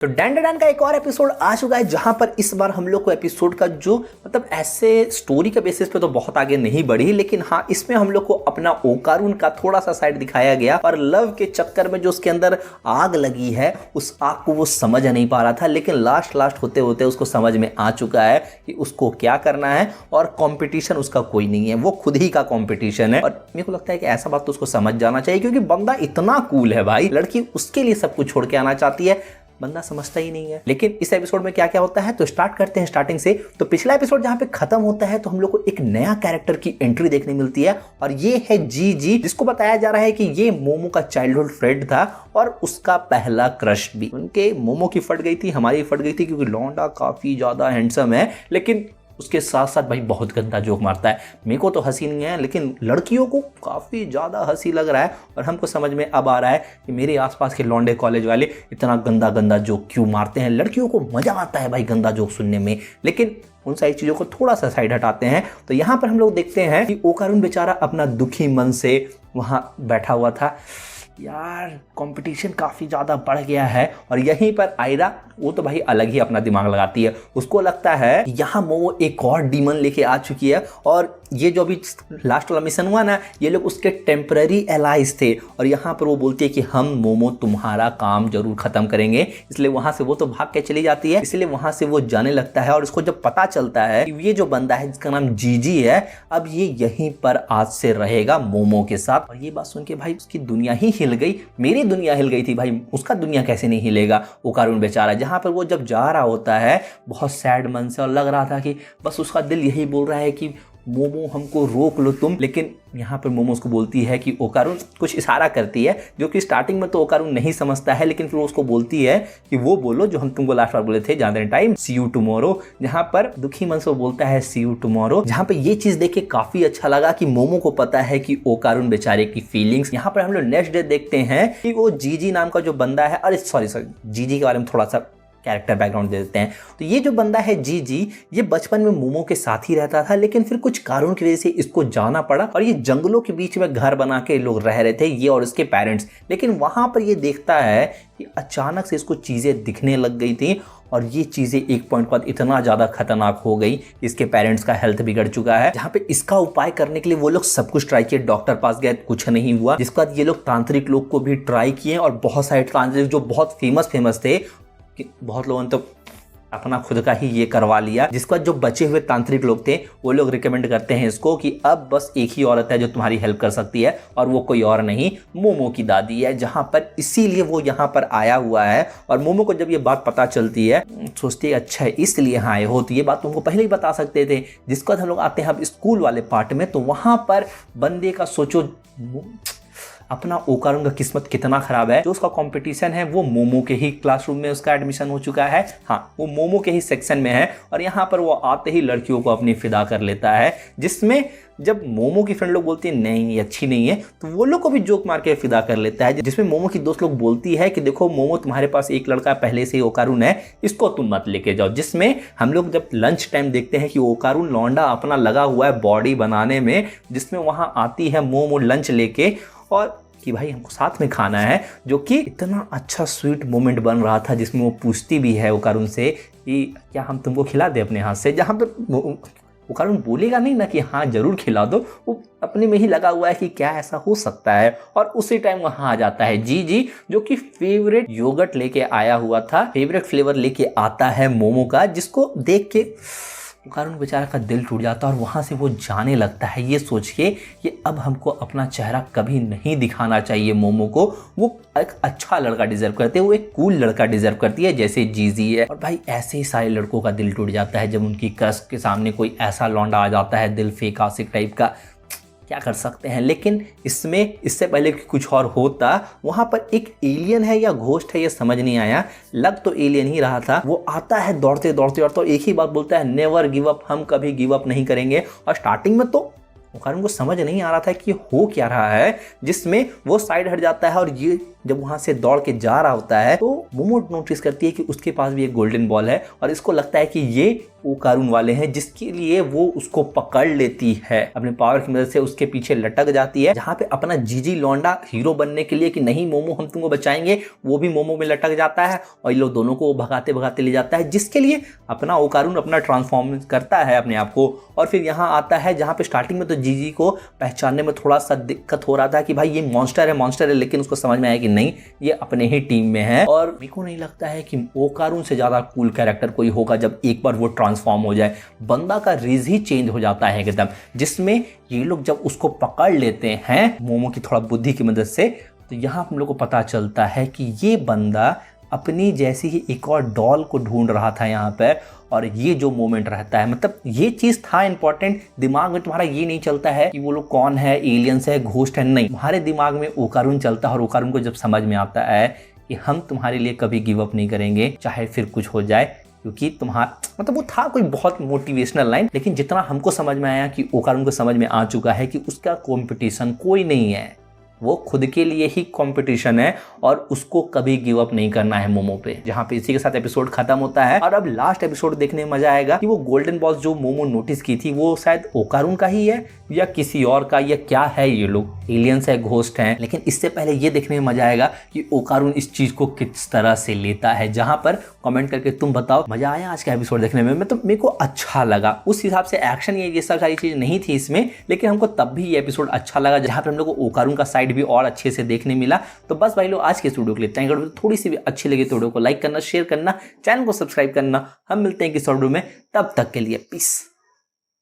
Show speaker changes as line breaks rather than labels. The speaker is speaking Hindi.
तो डैन डैन का एक और एपिसोड आ चुका है, जहां पर इस बार हम लोग को एपिसोड का जो मतलब ऐसे स्टोरी के बेसिस पे तो बहुत आगे नहीं बढ़ी, लेकिन हाँ इसमें हम लोग को अपना ओकारुन का थोड़ा सा साइड दिखाया गया और लव के चक्कर में जो उसके अंदर आग लगी है उस आग को वो समझ नहीं पा रहा था, लेकिन लास्ट होते होते उसको समझ में आ चुका है कि उसको क्या करना है और कंपटीशन उसका कोई नहीं है, वो खुद ही का कंपटीशन है। और मेरे को लगता है कि ऐसा बात तो उसको समझ जाना चाहिए, क्योंकि बंदा इतना कूल है भाई, लड़की उसके लिए सब कुछ छोड़ के आना चाहती है, बंदा समझता ही नहीं है। लेकिन इस एपिसोड में क्या क्या होता है तो स्टार्ट करते हैं स्टार्टिंग से। तो पिछला एपिसोड जहां पे खत्म होता है तो हम लोग को एक नया कैरेक्टर की एंट्री देखने मिलती है और ये है जी, जिसको बताया जा रहा है कि ये मोमो का चाइल्डहुड फ्रेंड था और उसका पहला क्रश भी। उनके मोमो की फट गई थी, हमारी फट गई थी, क्योंकि लौंडा काफी ज्यादा हैंडसम है, लेकिन उसके साथ साथ भाई बहुत गंदा जोक मारता है। मेरे को तो हंसी नहीं है, लेकिन लड़कियों को काफ़ी ज़्यादा हंसी लग रहा है और हमको समझ में अब आ रहा है कि मेरे आसपास के लौंडे कॉलेज वाले इतना गंदा जोक क्यों मारते हैं। लड़कियों को मज़ा आता है भाई गंदा जोक सुनने में, लेकिन उन सारी चीज़ों को थोड़ा सा साइड हटाते हैं। तो यहाँ पर हम लोग देखते हैं कि ओकारुन बेचारा अपना दुखी मन से वहाँ बैठा हुआ था। यार कंपटीशन काफ़ी ज़्यादा बढ़ गया है और यहीं पर आयरा वो तो भाई अलग ही अपना दिमाग लगाती है। उसको लगता है यहाँ मोमो एक और डीमन लेके आ चुकी है और ये जो अभी लास्ट वाला मिशन हुआ ना, ये लोग उसके टेम्पररी एलाइज थे और यहाँ पर वो बोलती है कि हम मोमो तुम्हारा काम जरूर खत्म करेंगे, इसलिए वहाँ से वो तो भाग के चली जाती है। इसलिए वहाँ से वो जाने लगता है और उसको जब पता चलता है कि ये जो बंदा है जिसका नाम जीजी है, अब ये यहीं पर आज से रहेगा मोमो के साथ। और ये बात सुन के भाई उसकी दुनिया ही हिल गई, मेरी दुनिया हिल गई थी भाई, उसका दुनिया कैसे नहीं हिलेगा ओकारुन बेचारा। जहाँ पर वो जब जा रहा होता है बहुत सैड मन से और लग रहा था कि बस उसका दिल यही बोल रहा है कि मोमो हमको रोक लो तुम, लेकिन यहाँ पर मोमो उसको बोलती है कि ओकारुन कुछ इशारा करती है, जो कि स्टार्टिंग में तो ओकारुन नहीं समझता है, लेकिन फिर वो उसको बोलती है कि वो बोलो जो हम तुमको लास्ट बार बोले थे जाने टाइम, सी यू टुमारो। जहाँ पर दुखी मन से वो बोलता है सी यू टुमारो। जहाँ पे ये चीज देख के काफी अच्छा लगा कि मोमो को पता है कि ओकारुन बेचारे की फीलिंग्स। यहाँ पर हम लोग नेक्स्ट डे देखते हैं कि वो जीजी नाम का जो बंदा है, अरे सॉरी जीजी के बारे में थोड़ा सा कैरेक्टर बैकग्राउंड दे देते हैं। तो ये जो बंदा है जी, ये बचपन में मोमो के साथ ही रहता था, लेकिन फिर कुछ कारणों की वजह से इसको जाना पड़ा और ये जंगलों के बीच में घर बना के लोग रह रहे थे, ये और इसके पेरेंट्स। लेकिन वहां पर ये देखता है कि अचानक से इसको चीजें दिखने लग गई थी और ये चीजें एक पॉइंट पर इतना ज्यादा खतरनाक हो गई, इसके पेरेंट्स का हेल्थ बिगड़ चुका है। जहाँ पे इसका उपाय करने के लिए वो लोग सब कुछ ट्राई किए, डॉक्टर पास गए, कुछ नहीं हुआ। जिसके बाद ये लोग तांत्रिक लोग को भी ट्राई किए और बहुत सारे तांत्रिक जो बहुत फेमस थे, बहुत लोगों ने तो अपना खुद का ही ये करवा लिया। जिसका जो बचे हुए तांत्रिक लोग थे वो लोग रिकमेंड करते हैं इसको कि अब बस एक ही औरत है जो तुम्हारी हेल्प कर सकती है और वो कोई और नहीं, मोमो की दादी है। जहां पर इसीलिए वो यहाँ पर आया हुआ है और मोमो को जब ये बात पता चलती है सोचती है अच्छा है इसलिए यहाँ आए हो, तो ये बात तुमको पहले ही बता सकते थे। जिसका हम लोग आते हैं अब स्कूल वाले पार्ट में, तो वहां पर बंदे का सोचो अपना ओकारुन का किस्मत कितना खराब है। जो उसका कंपटीशन है वो मोमो के ही क्लासरूम में उसका एडमिशन हो चुका है। हाँ वो मोमो के ही सेक्शन में है और यहाँ पर वो आते ही लड़कियों को अपनी फिदा कर लेता है, जिसमें जब मोमो की फ्रेंड लोग बोलती है नहीं ये अच्छी नहीं है, तो वो लोग को भी जोक मार के फिदा कर लेता है। जिसमें मोमो की दोस्त लोग बोलती है कि देखो मोमो तुम्हारे पास एक लड़का पहले से ही ओकारुन है, इसको तुम मत लेके जाओ। जिसमें हम लोग जब लंच टाइम देखते हैं कि ओकारुन लौंडा अपना लगा हुआ है बॉडी बनाने में, जिसमें वहाँ आती है मोमो लंच लेके और कि भाई हमको साथ में खाना है, जो कि इतना अच्छा स्वीट मोमेंट बन रहा था। जिसमें वो पूछती भी है ओकारुन से कि क्या हम तुमको खिला दे अपने हाथ से। जहाँ पर ओकारुन बोलेगा नहीं ना कि हाँ जरूर खिला दो, वो अपने में ही लगा हुआ है कि क्या ऐसा हो सकता है। और उसी टाइम वहाँ आ जाता है जी, जो कि फेवरेट योगर्ट लेके आया हुआ था, फेवरेट फ्लेवर लेके आता है मोमो का, जिसको देख के ओकारुन बेचारा का दिल टूट जाता है और वहाँ से वो जाने लगता है ये सोच के कि अब हमको अपना चेहरा कभी नहीं दिखाना चाहिए मोमो को। वो एक अच्छा लड़का डिजर्व करते हैं, वो एक कूल लड़का डिजर्व करती है जैसे जीजी है। और भाई ऐसे ही सारे लड़कों का दिल टूट जाता है जब उनकी क्रश के सामने कोई ऐसा लौंडा आ जाता है दिल फेंक आशिक टाइप का। क्या कर सकते हैं। लेकिन इसमें इससे पहले कि कुछ और होता, वहां पर एक एलियन है या घोस्ट है ये समझ नहीं आया, लग तो एलियन ही रहा था। वो आता है दौड़ते दौड़ते और एक ही बात बोलता है नेवर गिव अप, हम कभी गिव अप नहीं करेंगे। और स्टार्टिंग में तो ओकारुन को समझ नहीं आ रहा था कि हो क्या रहा है, जिसमें वो साइड हट जाता है और ये जब वहां से दौड़ के जा रहा होता है तो मोमो नोटिस करती है कि उसके पास भी एक गोल्डन बॉल है और इसको लगता है कि ये ओकारून वाले हैं, जिसके लिए वो उसको पकड़ लेती है। अपने पावर की मदद से उसके पीछे लटक जाती है, जहां पे अपना जीजी लौंडा हीरो बनने के लिए कि नहीं मोमो हम तुमको बचाएंगे, वो भी मोमो में लटक जाता है और ये लोग दोनों को भगाते भगाते ले जाता है, जिसके लिए अपना ओकारून अपना ट्रांसफॉर्म करता है अपने आप को। और फिर यहाँ आता है जहाँ पे स्टार्टिंग में तो जीजी को पहचानने में थोड़ा सा दिक्कत हो रहा था कि भाई ये मॉन्स्टर है, लेकिन उसको समझ में आया कि नहीं ये अपने ही टीम में है। और मेरे को नहीं लगता है कि ओकारून से ज्यादा कूल कैरेक्टर कोई होगा जब एक बार वो ट्रांसफॉर्म हो जाए। बंदा का रिज ही चेंज हो जाता है एकदम, जिसमें ये लोग जब उसको पकड़ लेते हैं मोमो की थोड़ा बुद्धि की मदद से, तो यहाँ हम लोग को पता चलता है कि ये बंदा अपनी जैसी ही एक और डॉल को ढूंढ रहा था यहाँ पर। और ये जो मोमेंट रहता है, मतलब ये चीज था इंपॉर्टेंट। दिमाग में तुम्हारा ये नहीं चलता है कि वो लोग कौन है, एलियंस है, घोस्ट है, नहीं, तुम्हारे दिमाग में ओकारून चलता है। और ओकारून को जब समझ में आता है कि हम तुम्हारे लिए कभी गिव अप नहीं करेंगे चाहे फिर कुछ हो जाए, क्योंकि तुम्हारा मतलब वो था कोई बहुत मोटिवेशनल लाइन, लेकिन जितना हमको समझ में आया कि ओकारून को समझ में आ चुका है कि उसका कंपटीशन कोई नहीं है, वो खुद के लिए ही कंपटीशन है और उसको कभी गिव अप नहीं करना है मोमो पे। जहाँ पे इसी के साथ एपिसोड खत्म होता है और अब लास्ट एपिसोड देखने में मजा आएगा कि वो गोल्डन बॉल जो मोमो नोटिस की थी वो शायद ओकारून का ही है या किसी और का, या क्या है, ये लोग एलियंस है, घोस्ट हैं। लेकिन इससे पहले ये देखने में मजा आएगा कि ओकारून इस चीज को किस तरह से लेता है। जहां पर कमेंट करके तुम बताओ मजा आया आज का एपिसोड देखने में। मतलब मेरे को अच्छा लगा, उस हिसाब से एक्शन ये सब सारी चीज नहीं थी इसमें, लेकिन हमको तब भी ये एपिसोड अच्छा लगा जहां पे हम लोग को ओकारून का साइड भी और अच्छे से देखने मिला। तो बस भाई लोग आज के वीडियो को लेते हैं, अगर थोड़ी सी भी अच्छी लगी तो वीडियो को लाइक करना, शेयर करना, चैनल को सब्सक्राइब करना। हम मिलते हैं किस वीडियो में, तब तक के लिए पीस।